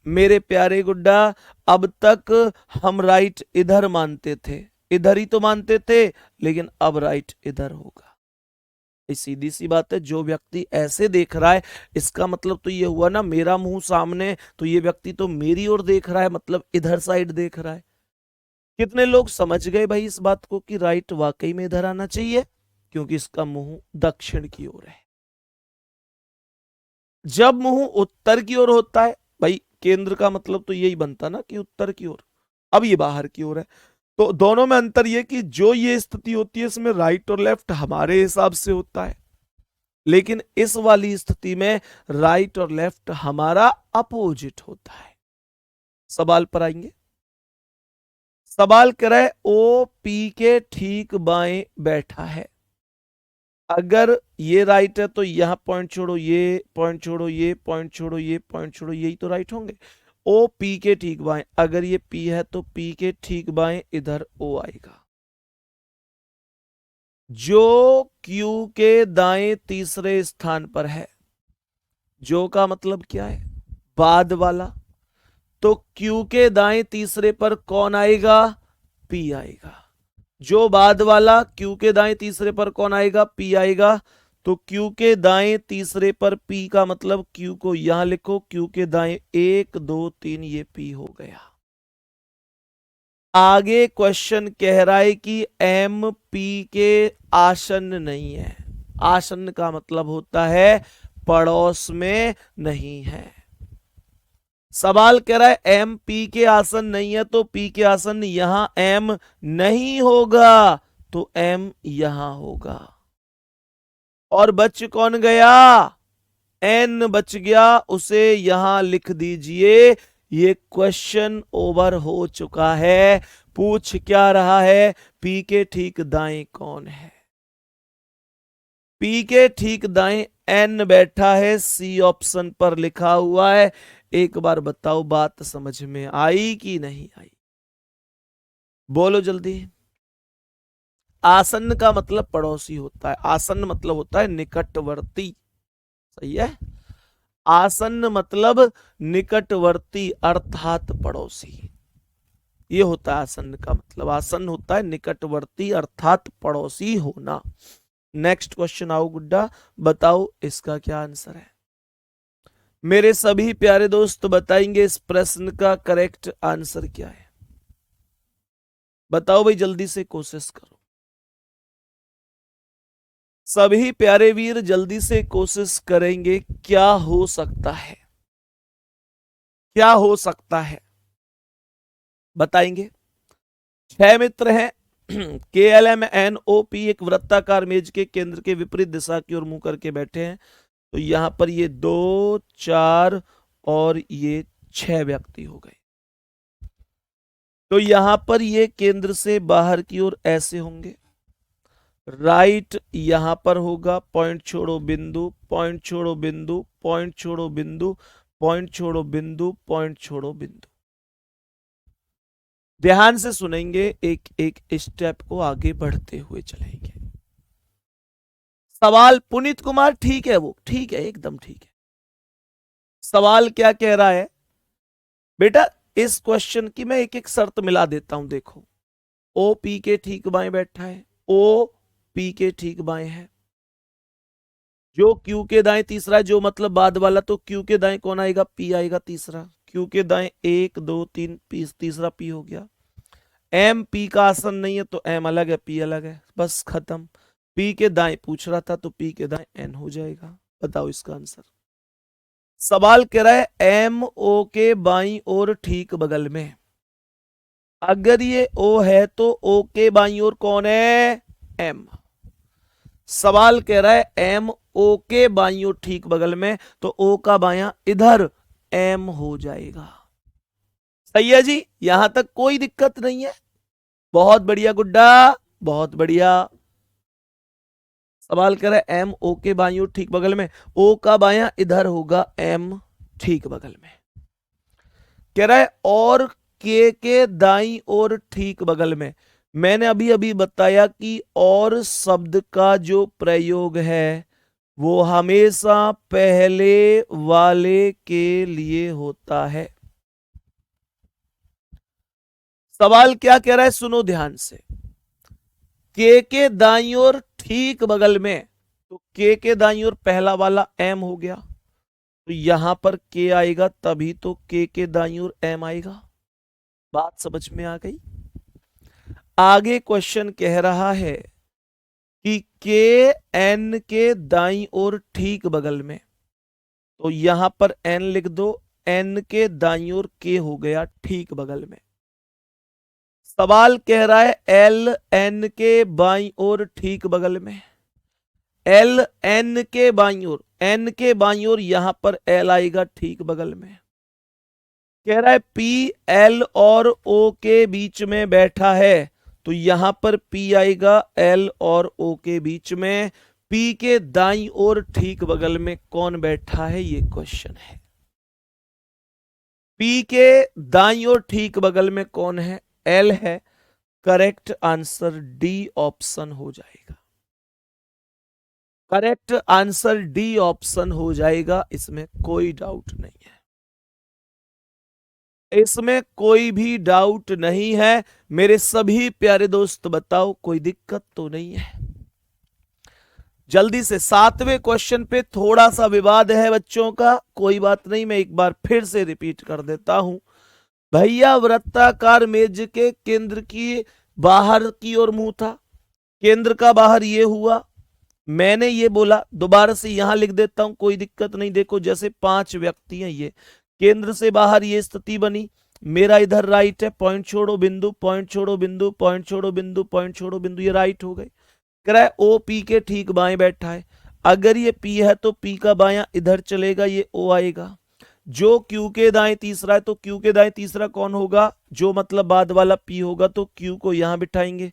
मेरे प्यारे गुड्डा, अब तक हम राइट इधर मानते थे, इधर ही तो मानते थे, लेकिन अब राइट इधर होगा। सीधी सी बात है, जो व्यक्ति ऐसे देख रहा है, इसका मतलब तो ये हुआ ना, मेरा मुंह सामने, तो ये व्यक्ति तो मेरी ओर देख रहा है, मतलब इधर साइड देख रहा है। कितने लोग समझ गए भाई इस बात को कि राइट वाकई में इधर आना चाहिए, क्योंकि इसका मुंह दक्षिण की ओर है। जब मुंह उत्तर की ओर होता है, भाई केंद्र का मतलब तो यही बनता ना कि उत्तर की ओर, अब ये बाहर की ओर है, तो दोनों में अंतर ये कि जो ये स्थिति होती है इसमें राइट और लेफ्ट हमारे हिसाब से होता है, लेकिन इस वाली स्थिति में राइट और लेफ्ट हमारा अपोजिट होता है। सवाल पर आएंगे। सवाल कर रहा है ओ पी के ठीक बाएं बैठा है। अगर ये राइट है तो यहां पॉइंट छोड़ो, ये पॉइंट छोड़ो, ये पॉइंट छोड़ो, ये पॉइंट छोड़ो, यही तो राइट होंगे। ओ पी के ठीक बाएं, अगर ये पी है तो पी के ठीक बाएं इधर ओ आएगा। जो क्यू के दाएं तीसरे स्थान पर है। जो का मतलब क्या है? बाद वाला। तो क्यू के दाएं तीसरे पर कौन आएगा? पी आएगा। जो बाद वाला, क्यू के दाएं तीसरे पर कौन आएगा? पी आएगा। तो क्यू के दाएं तीसरे पर पी का मतलब क्यू को यहां लिखो, क्यू के दाएं 1 2 3, ये पी हो गया। आगे क्वेश्चन कह रहा है कि एम पी के आसन्न नहीं है। आसन्न का मतलब होता है पड़ोस में नहीं है। सवाल कह रहा है एम पी के आसन नहीं है, तो पी के आसन यहां एम नहीं होगा, तो एम यहां होगा। और बच कौन गया? एन बच गया, उसे यहां लिख दीजिए। ये क्वेश्चन ओवर हो चुका है। पूछ क्या रहा है? पी के ठीक दाएं कौन है? पी के ठीक दाएं एन बैठा है, सी ऑप्शन पर लिखा हुआ है। एक बार बताओ बात समझ में आई कि नहीं आई? बोलो जल्दी। आसन्न का मतलब पड़ोसी होता है। आसन्न मतलब होता है निकटवर्ती। सही है। आसन्न मतलब निकटवर्ती अर्थात पड़ोसी, ये होता है आसन्न का मतलब। आसन्न होता है निकटवर्ती अर्थात पड़ोसी होना। नेक्स्ट क्वेश्चन आओ गुड्डा, बताओ इसका क्या आंसर है? मेरे सभी प्यारे दोस्त बताएंगे इस प्रश्न का करेक्ट आंसर क्या है। बताओ भाई, जल्दी से कोशिश करो। सभी प्यारे वीर जल्दी से कोशिश करेंगे। क्या हो सकता है? क्या हो सकता है बताएंगे। 6 मित्र हैं। K L M N O P एक वृत्ताकार मेज के केंद्र के विपरीत दिशा की ओर मुंह करके बैठे हैं। तो यहां पर ये 2 4 और ये 6 व्यक्ति हो गए। तो यहां पर ये केंद्र से बाहर की ओर ऐसे होंगे। राइट यहां पर होगा, पॉइंट छोड़ो बिंदु, पॉइंट छोड़ो बिंदु, पॉइंट छोड़ो बिंदु, पॉइंट छोड़ो बिंदु, पॉइंट छोड़ो बिंदु। ध्यान से सुनेंगे, एक एक स्टेप को आगे बढ़ते हुए चलेंगे। सवाल पुनीत कुमार ठीक है, वो ठीक है, एकदम ठीक है। सवाल क्या कह रहा है बेटा? इस क्वेश्चन की मैं एक एक शर्त मिला देता हूं। देखो, ओ पी के ठीक बाएं बैठा है, ओ पी के ठीक बाएं है। जो क्यू के दाएं तीसरा है, जो मतलब बाद वाला, तो क्यू के दाएं कौन आएगा? पी आएगा तीसरा। क्यू के दाएं 1 2 3, पी तीसरा पी हो गया। एम पी का आसन नहीं है, तो एम अलग है, पी अलग है, बस खत्म। पी के दाएं पूछ रहा था, तो पी के दाएं एन हो जाएगा। बताओ इसका आंसर। सवाल कह रहा है एम ओ के बाईं ओर ठीक बगल में। अगर ये ओ है तो ओ के बाईं ओर कौन है? एम। सवाल कह रहा है एम ओ के बाईं ओर ठीक बगल में, तो ओ का बायां इधर एम हो जाएगा। सही है जी, यहां तक कोई दिक्कत नहीं है। बहुत बढ़िया गुड्डा, बहुत बढ़िया। सवाल कर रहा है एम ओ के बाईं ओर ठीक बगल में, ओ का बायां इधर होगा, एम ठीक बगल में। कह रहा है और के दाईं ओर ठीक बगल में। मैंने अभी अभी बताया कि और शब्द का जो प्रयोग है वो हमेशा पहले वाले के लिए होता है। सवाल क्या कह रहा है, सुनो ध्यान से। के दाईं ओर ठीक बगल में, तो के दाईं ओर पहला वाला एम हो गया, तो यहां पर के आएगा, तभी तो के दाईं ओर एम आएगा। बात समझ में आ गई? आगे क्वेश्चन कह रहा है कि के एन के दाईं ओर ठीक बगल में, तो यहां पर एन लिख दो, एन के दाईं ओर के हो गया ठीक बगल में। सवाल कह रहा है एल एन के बाईं ओर ठीक बगल में। एल एन के बाईं ओर, एन के बाईं ओर यहां पर एल आएगा ठीक बगल में। कह रहा है पी एल और ओ के बीच में बैठा है, तो यहां पर पी आएगा एल और ओ के बीच में। पी के दाईं ओर ठीक बगल में कौन बैठा है, ये क्वेश्चन है। पी के दाईं ओर ठीक बगल में कौन है? एल है। करेक्ट आंसर डी ऑप्शन हो जाएगा। करेक्ट आंसर डी ऑप्शन हो जाएगा, इसमें कोई डाउट नहीं है, इसमें कोई भी डाउट नहीं है। मेरे सभी प्यारे दोस्त बताओ कोई दिक्कत तो नहीं है। जल्दी से 7वें क्वेश्चन पे थोड़ा सा विवाद है बच्चों का, कोई बात नहीं, मैं एक बार फिर से रिपीट कर देता हूं। भैया वृत्ताकार मेज के केंद्र की बाहर की ओर मुंह था, केंद्र का बाहर ये हुआ, मैंने ये बोला, दोबारा से यहां लिख देता हूं, कोई दिक्कत नहीं। देखो जैसे 5 व्यक्ति हैं, ये केंद्र से बाहर ये स्थिति बनी, मेरा इधर राइट है, पॉइंट छोड़ो बिंदु, पॉइंट छोड़ो बिंदु, पॉइंट छोड़ो बिंदु, पॉइंट छोड़ो बिंदु, ये राइट हो गए। कह रहा है ओ पी के ठीक बाएं बैठा है, अगर ये पी है तो पी का बायां इधर चलेगा, ये ओ आएगा। जो क्यू के दाएं तीसरा है तो क्यू के दाएं तीसरा कौन होगा, जो मतलब बाद वाला पी होगा, तो क्यू को यहां बिठाएंगे,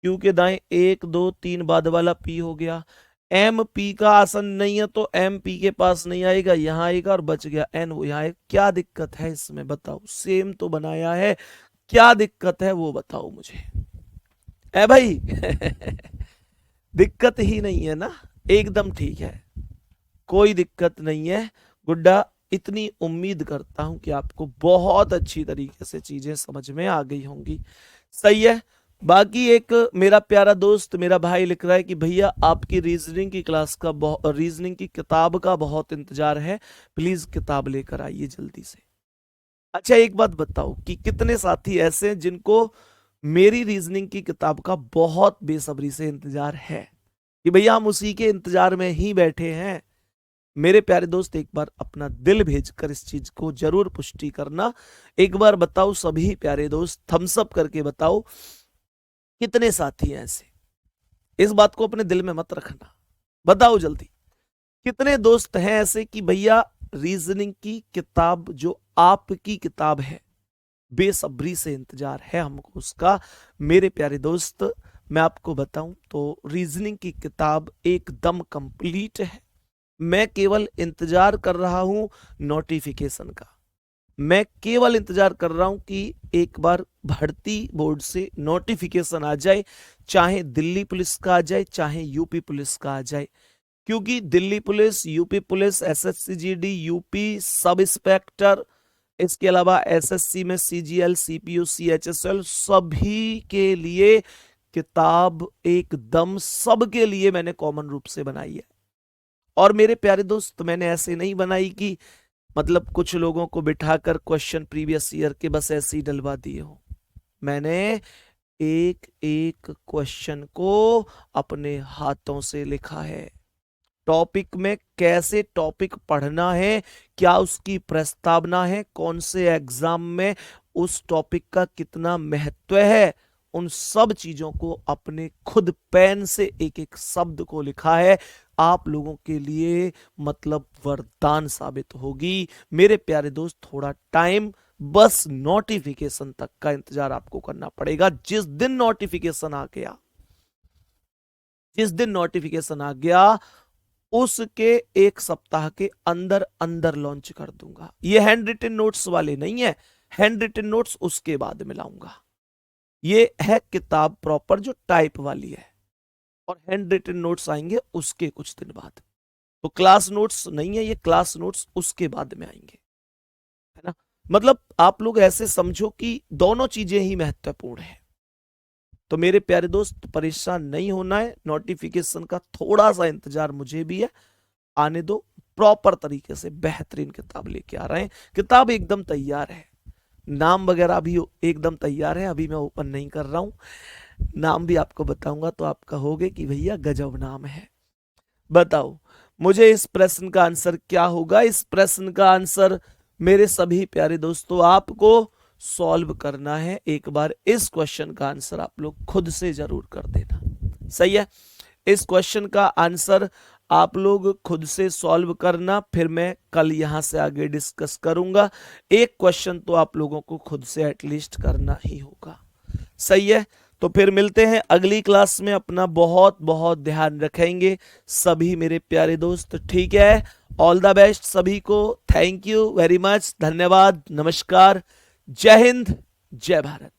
क्यू के दाएं 1 2 3 बाद वाला पी हो गया। एम पी का आसन नहीं है तो एम पी के पास नहीं आएगा, यहां आएगा और बच गया एन, वो यहां आएगा। क्या दिक्कत है इसमें बताओ, सेम तो बनाया है, क्या दिक्कत है वो बताओ मुझे, है भाई? दिक्कत ही नहीं है ना, एकदम ठीक है, कोई दिक्कत नहीं है। गुड्डा इतनी उम्मीद करता हूं कि आपको बहुत अच्छी तरीके से चीजें समझ में आ गई होंगी, सही है। बाकी एक मेरा प्यारा दोस्त मेरा भाई लिख रहा है कि भैया आपकी रीजनिंग की क्लास का रीजनिंग की किताब का बहुत इंतजार है, प्लीज किताब लेकर आइए जल्दी से। अच्छा एक बात बताओ कि कितने साथी ऐसे हैं जिनको मेरी रीजनिंग की किताब का बहुत बेसब्री से इंतजार है कि भैया हम उसी के इंतजार में ही बैठे हैं? मेरे प्यारे दोस्त एक बार अपना दिल भेजकर इस चीज को जरूर पुष्टि करना। एक बार बताओ सभी प्यारे दोस्त, थम्स अप करके बताओ कितने साथी हैं ऐसे। इस बात को अपने दिल में मत रखना, बताओ जल्दी कितने दोस्त हैं ऐसे कि भैया रीजनिंग की किताब जो आपकी किताब है बेसब्री से इंतजार है हमको उसका। मेरे प्यारे दोस्त मैं आपको बताऊं तो रीजनिंग की किताब एकदम कंप्लीट है, मैं केवल इंतजार कर रहा हूं नोटिफिकेशन का, मैं केवल इंतजार कर रहा हूं कि एक बार भर्ती बोर्ड से नोटिफिकेशन आ जाए, चाहे दिल्ली पुलिस का आ जाए चाहे यूपी पुलिस का आ जाए, क्योंकि Delhi police, UP police, SSC GD, UP sub inspector, इसके अलावा एसएससी में सीजीएल, सीपीयू, सीएचएसएल, सभी के लिए किताब एकदम सबके लिए मैंने कॉमन रूप से बनाई है। और मेरे प्यारे दोस्त मैंने ऐसे नहीं बनाई कि मतलब कुछ लोगों को बिठाकर क्वेश्चन प्रीवियस ईयर के बस ऐसे ही डलवा दिए हो, मैंने एक एक क्वेश्चन को अपने हाथों से लिखा है। टॉपिक में कैसे टॉपिक पढ़ना है, क्या उसकी प्रस्तावना है, कौन से एग्जाम में उस टॉपिक का कितना महत्व है, उन सब चीजों को अपने खुद पेन से एक एक शब्द को लिखा है। आप लोगों के लिए मतलब वरदान साबित होगी। मेरे प्यारे दोस्त थोड़ा टाइम, बस नोटिफिकेशन तक का इंतजार आपको करना पड़ेगा। जिस दिन नोटिफिकेशन आ गया, जिस दिन नोटिफिकेशन आ गया उसके एक सप्ताह के अंदर अंदर लॉन्च कर दूंगा। ये हैंड रिटन नोट्स वाले नहीं है, हैंड रिटन नोट्स उसके बाद मिलाऊंगा। ये है किताब प्रॉपर जो टाइप वाली है, और हैंड रिटन नोट्स आएंगे उसके कुछ दिन बाद। तो क्लास नोट्स नहीं है, ये क्लास नोट्स उसके बाद में आएंगे, है ना। मतलब आप लोग ऐसे समझो कि दोनों चीजें ही महत्वपूर्ण है। तो मेरे प्यारे दोस्त परेशान नहीं होना है, नोटिफिकेशन का थोड़ा सा इंतजार मुझे भी है, आने दो, प्रॉपर तरीके से बेहतरीन किताब लेके आ रहे हैं। किताब एकदम तैयार है, नाम वगैरह भी एकदम तैयार है, अभी मैं ओपन नहीं कर रहा हूं, नाम भी आपको बताऊंगा तो आप कहोगे कि भैया गजब नाम है। बताओ मुझे इस प्रश्न का आंसर क्या होगा। इस प्रश्न का आंसर मेरे सभी प्यारे दोस्तों आपको सॉल्व करना है। एक बार इस क्वेश्चन का आंसर आप लोग खुद से जरूर कर देना, सही है। इस क्वेश्चन का आंसर आप लोग खुद से सॉल्व करना, फिर मैं कल यहां से आगे डिस्कस करूंगा। एक क्वेश्चन तो आप लोगों को खुद से एटलीस्ट करना ही होगा, सही है। तो फिर मिलते हैं अगली क्लास में, अपना बहुत बहुत ध्यान रखेंगे सभी मेरे प्यारे दोस्त, ठीक है। ऑल द बेस्ट सभी को, थैंक यू वेरी मच, धन्यवाद, नमस्कार, जय हिंद, जय भारत।